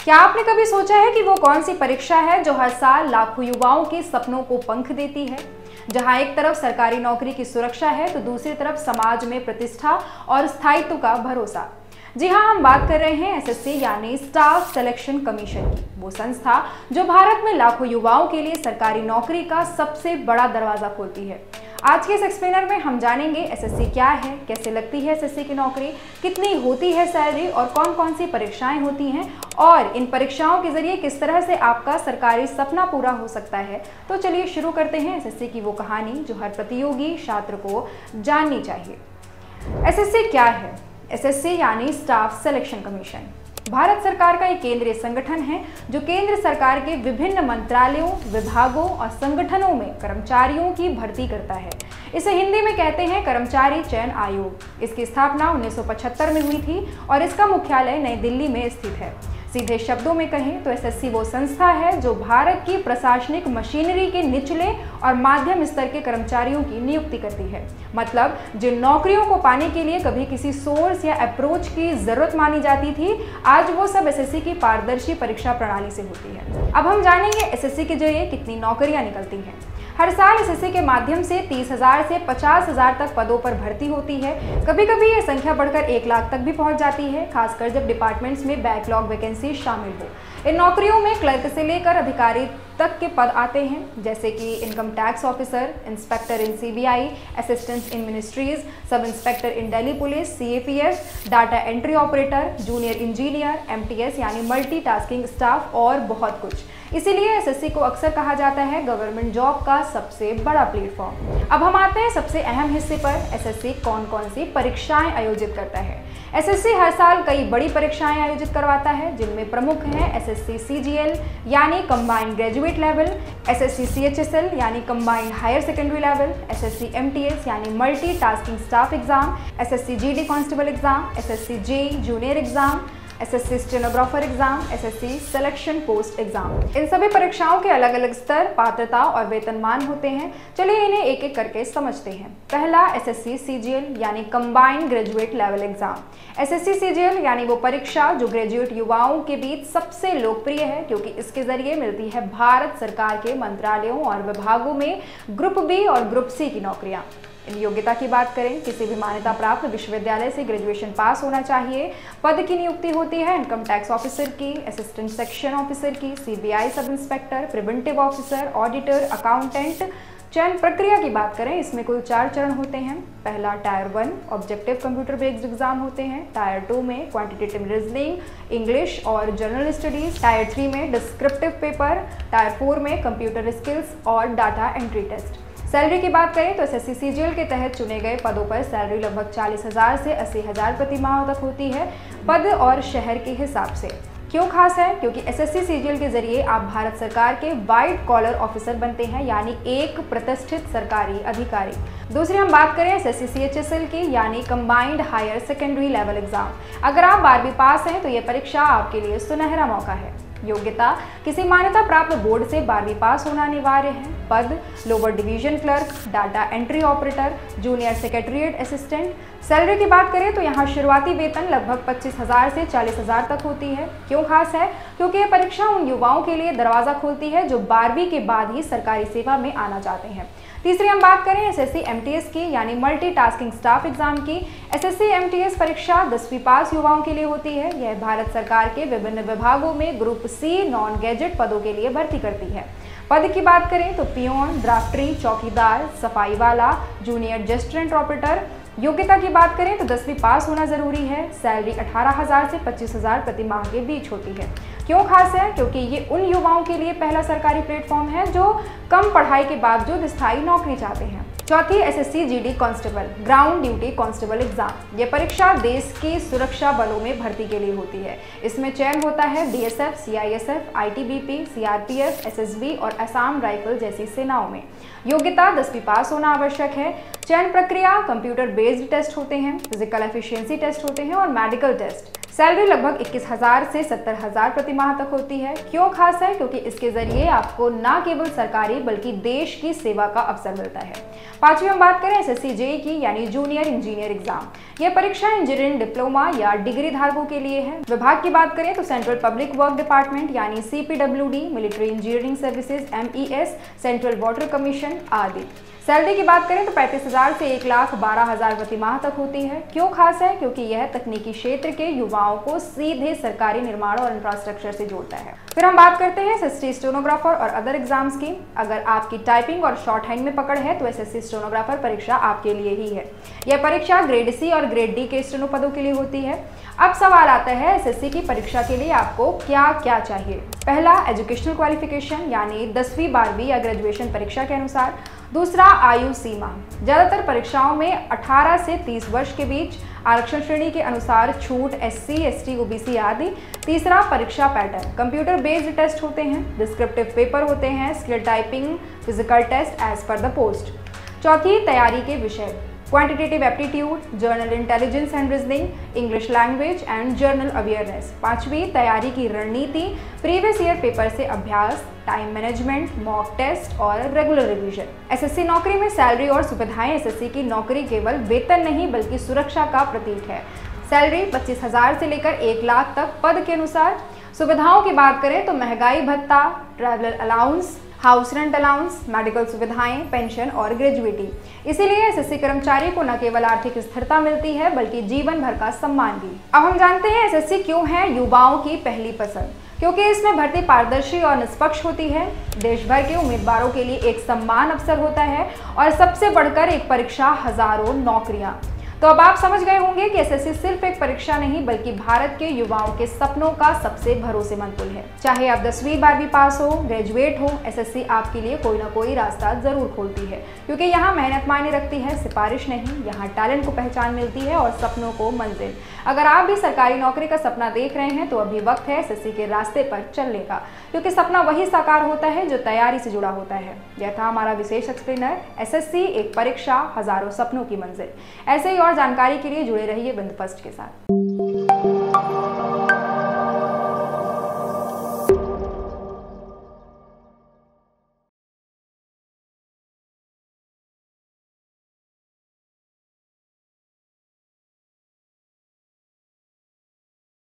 क्या आपने कभी सोचा है कि वो कौन सी परीक्षा है जो हर साल लाखों युवाओं के सपनों को पंख देती है, जहां एक तरफ सरकारी नौकरी की सुरक्षा है तो दूसरी तरफ समाज में प्रतिष्ठा और स्थायित्व का भरोसा। जी हाँ, हम बात कर रहे हैं एसएससी यानी स्टाफ सिलेक्शन कमीशन की, वो संस्था जो भारत में लाखों युवाओं के लिए सरकारी नौकरी का सबसे बड़ा दरवाजा खोलती है। आज के इस एक्सप्लेनर में हम जानेंगे एसएससी क्या है, कैसे लगती है एसएससी की नौकरी, कितनी होती है सैलरी और कौन कौन सी परीक्षाएं होती हैं और इन परीक्षाओं के जरिए किस तरह से आपका सरकारी सपना पूरा हो सकता है। तो चलिए शुरू करते हैं एसएससी की वो कहानी जो हर प्रतियोगी छात्र को जाननी चाहिए। एसएससी क्या है? एसएससी यानी स्टाफ सिलेक्शन कमीशन भारत सरकार का एक केंद्रीय संगठन है जो केंद्र सरकार के विभिन्न मंत्रालयों, विभागों और संगठनों में कर्मचारियों की भर्ती करता है। इसे हिंदी में कहते हैं कर्मचारी चयन आयोग। इसकी स्थापना 1975 में हुई थी और इसका मुख्यालय नई दिल्ली में स्थित है। सीधे शब्दों में कहें तो एसएससी वो संस्था है जो भारत की प्रशासनिक मशीनरी के निचले और माध्यम स्तर के कर्मचारियों की नियुक्ति करती है। मतलब जिन नौकरियों को पाने के लिए कभी किसी सोर्स या अप्रोच की जरूरत मानी जाती थी, आज वो सब एसएससी की पारदर्शी परीक्षा प्रणाली से होती है। अब हम जानेंगे एसएससी के जरिए कितनी नौकरियां निकलती हैं। हर साल एसएससी के माध्यम से 30,000 से 50,000 तक पदों पर भर्ती होती है। कभी कभी ये संख्या बढ़कर 1 लाख तक भी पहुंच जाती है, खासकर जब डिपार्टमेंट्स में बैकलॉग वैकेंसी शामिल हो। इन नौकरियों में क्लर्क से लेकर अधिकारी तक के पद आते हैं, जैसे कि income tax officer, inspector in CBI, assistant in ministries, sub inspector in Delhi police, CAPF, data entry operator, junior engineer, MTS यानी मल्टीटास्किंग स्टाफ और बहुत कुछ। इसीलिए एसएससी को अक्सर कहा जाता है गवर्नमेंट जॉब का सबसे बड़ा प्लेटफॉर्म। अब हम आते हैं सबसे अहम हिस्से पर, एसएससी कौन कौन सी परीक्षाएं आयोजित करता है। एसएससी हर साल कई बड़ी परीक्षाएं आयोजित करवाता है, जिनमें प्रमुख हैं एसएससी सीजीएल यानी combined graduate level, SSC CHSL यानी combined higher secondary level, SSC MTS यानी multi tasking staff exam, SSC GD constable exam, SSC JE junior exam, SSC stenographer exam, SSC selection post exam. इन सभी परीक्षाओं के अलग अलग स्तर, पात्रता और वेतनमान होते हैं। चलिए इन्हें एक एक करके समझते हैं। पहला एसएससी सीजीएल यानी combined graduate level exam. SSC CGL यानी वो परीक्षा जो ग्रेजुएट युवाओं के बीच सबसे लोकप्रिय है, क्योंकि इसके जरिए मिलती है भारत सरकार के मंत्रालयों और विभागों में ग्रुप बी और ग्रुप सी की नौकरियां। इन योग्यता की बात करें, किसी भी मान्यता प्राप्त विश्वविद्यालय से ग्रेजुएशन पास होना चाहिए। पद की नियुक्ति होती है इनकम टैक्स ऑफिसर की, असिस्टेंट सेक्शन ऑफिसर की, CBI sub inspector, preventive officer, auditor, accountant. चयन प्रक्रिया की बात करें, इसमें कुल 4 चरण होते हैं। पहला tyre 1 objective computer based exam होते हैं। टायर 2 में क्वांटिटेटिव रीजनिंग, इंग्लिश और जनरल स्टडीज। टायर 3 में डिस्क्रिप्टिव पेपर। टायर 4 में कंप्यूटर स्किल्स और डाटा एंट्री टेस्ट। सैलरी की बात करें तो एसएससी सीजीएल के तहत चुने गए पदों पर सैलरी लगभग 40,000 से 80,000 प्रति माह तक होती है, पद और शहर के हिसाब से। क्यों खास है? क्योंकि एसएससी सीजीएल के जरिए आप भारत सरकार के वाइट कॉलर ऑफिसर बनते हैं, यानी एक प्रतिष्ठित सरकारी अधिकारी। दूसरी हम बात करें एसएससी सीएचएसएल की, यानी combined higher secondary level exam. अगर आप 12वीं पास हैं तो यह परीक्षा आपके लिए सुनहरा मौका है। योग्यता, किसी मान्यता प्राप्त बोर्ड से 12वीं पास होना अनिवार्य है। पद, lower division clerk, data entry operator, junior secretariat assistant. Salary की बात करें तो यहाँ शुरुआती वेतन लगभग 25,000 से 40,000 तक होती है। क्यों खास है? क्योंकि यह परीक्षा उन युवाओं के लिए दरवाजा खोलती है जो 12वीं के बाद ही सरकारी सेवा में आना चाहते हैं। तीसरी हम बात करें एसएससी एमटीएस की, यानी मल्टीटास्किंग स्टाफ एग्जाम की। एसएससी एमटीएस परीक्षा 10वीं पास युवाओं के लिए होती है। यह भारत सरकार के विभिन्न विभागों में ग्रुप सी नॉन गैजेट पदों के लिए भर्ती करती है। पद की बात करें तो पियोन, ड्राफ्टरी, चौकीदार, सफाई वाला, जूनियर जेस्टरेंट ऑपरेटर। योग्यता की बात करें तो 10वीं पास होना जरूरी है। सैलरी 18,000 से 25,000 प्रति माह के बीच होती है। क्यों खास है? क्योंकि ये उन युवाओं के लिए पहला सरकारी प्लेटफॉर्म है जो कम पढ़ाई के बावजूद स्थायी नौकरी चाहते हैं। चौथी SSC GD constable ground duty constable exam. ये परीक्षा देश की सुरक्षा बलों में भर्ती के लिए होती है। इसमें चयन होता है BSF, CISF, ITBP, CRPF, SSB और असम राइफल जैसी सेनाओं में। योग्यता 10वीं पास होना आवश्यक है। चयन प्रक्रिया कंप्यूटर बेस्ड टेस्ट होते हैं, फिजिकल एफिशिएंसी टेस्ट होते हैं और मेडिकल टेस्ट। सैलरी लगभग 21,000 से 70,000 प्रति माह तक होती है। क्यों खास है? क्योंकि इसके जरिए आपको न केवल सरकारी बल्कि देश की सेवा का अवसर मिलता है। पांचवी हम बात करें एसएससी जेईई की, यानी जूनियर इंजीनियर एग्जाम। यह परीक्षा इंजीनियरिंग डिप्लोमा या डिग्री धारकों के लिए है। विभाग की बात करें तो सेंट्रल पब्लिक वर्क डिपार्टमेंट यानी CPWD, military engineering services MES, central water commission आदि। सैलरी की बात करें तो 35,000 से 1,12,000 प्रति माह तक होती है। क्यों खास है? क्योंकि यह तकनीकी क्षेत्र के युवाओं को सीधे सरकारी निर्माण और इंफ्रास्ट्रक्चर से जोड़ता है। फिर हम बात करते हैं एसएससी स्टेनोग्राफर और अदर एग्जाम्स की। अगर आपकी टाइपिंग और शॉर्ट हैंड में पकड़ है तो एसएससी स्टेनोग्राफर परीक्षा आपके लिए ही है। यह परीक्षा ग्रेड C और ग्रेड D के स्टेनो पदों के लिए होती है। अब सवाल आता है एसएससी की परीक्षा के लिए आपको क्या क्या चाहिए। पहला, एजुकेशनल क्वालिफिकेशन यानी 10वीं 12वीं या ग्रेजुएशन परीक्षा के अनुसार। दूसरा, आयु सीमा। ज़्यादातर परीक्षाओं में 18 से 30 वर्ष के बीच, आरक्षण श्रेणी के अनुसार छूट SC, ST, OBC आदि। तीसरा, परीक्षा पैटर्न। कंप्यूटर बेस्ड टेस्ट होते हैं, डिस्क्रिप्टिव पेपर होते हैं, skill typing, physical test as per the post. चौथी, तैयारी के विषय, quantitative aptitude, general intelligence and reasoning, English language and general awareness. पांचवी, तैयारी की रणनीति, प्रीवियस ईयर पेपर से अभ्यास, टाइम मैनेजमेंट, मॉक टेस्ट और रेगुलर रिवीजन। एसएससी नौकरी में सैलरी और सुविधाएं। एसएससी की नौकरी केवल वेतन नहीं बल्कि सुरक्षा का प्रतीक है। सैलरी 25,000 से लेकर 1 लाख तक पद के अनुसार। सुविधाओं की बात करें तो महंगाई भत्ता, traveller allowance, house rent allowance, medical सुविधाएं, पेंशन और ग्रेजुइटी। इसीलिए एसएससी कर्मचारी को न केवल आर्थिक स्थिरता मिलती है बल्कि जीवन भर का सम्मान भी। अब हम जानते हैं एसएससी क्यों है युवाओं की पहली पसंद। क्योंकि इसमें भर्ती पारदर्शी और निष्पक्ष होती है, देश भर के उम्मीदवारों के लिए एक सम्मान अवसर होता है और सबसे बढ़कर एक परीक्षा, हजारों नौकरियां। तो अब आप समझ गए होंगे कि एसएससी सिर्फ एक परीक्षा नहीं बल्कि भारत के युवाओं के सपनों का सबसे भरोसेमंद पुल है। चाहे आप 10वीं 12वीं पास हो, ग्रेजुएट हो, एसएससी आपके लिए कोई ना कोई रास्ता जरूर खोलती है। क्योंकि यहाँ मेहनत मायने रखती है, सिफारिश नहीं। यहाँ टैलेंट को पहचान मिलती है और सपनों को मंजिल। अगर आप भी सरकारी नौकरी का सपना देख रहे हैं तो अभी वक्त है एसएससी के रास्ते पर चलने का, क्योंकि सपना वही साकार होता है जो तैयारी से जुड़ा होता है। यह था हमारा विशेष एक्सप्लेनर, एसएससी एक परीक्षा, हजारों सपनों की मंजिल। ऐसे ही और जानकारी के लिए जुड़े रहिए बिंदु फर्स्ट के साथ।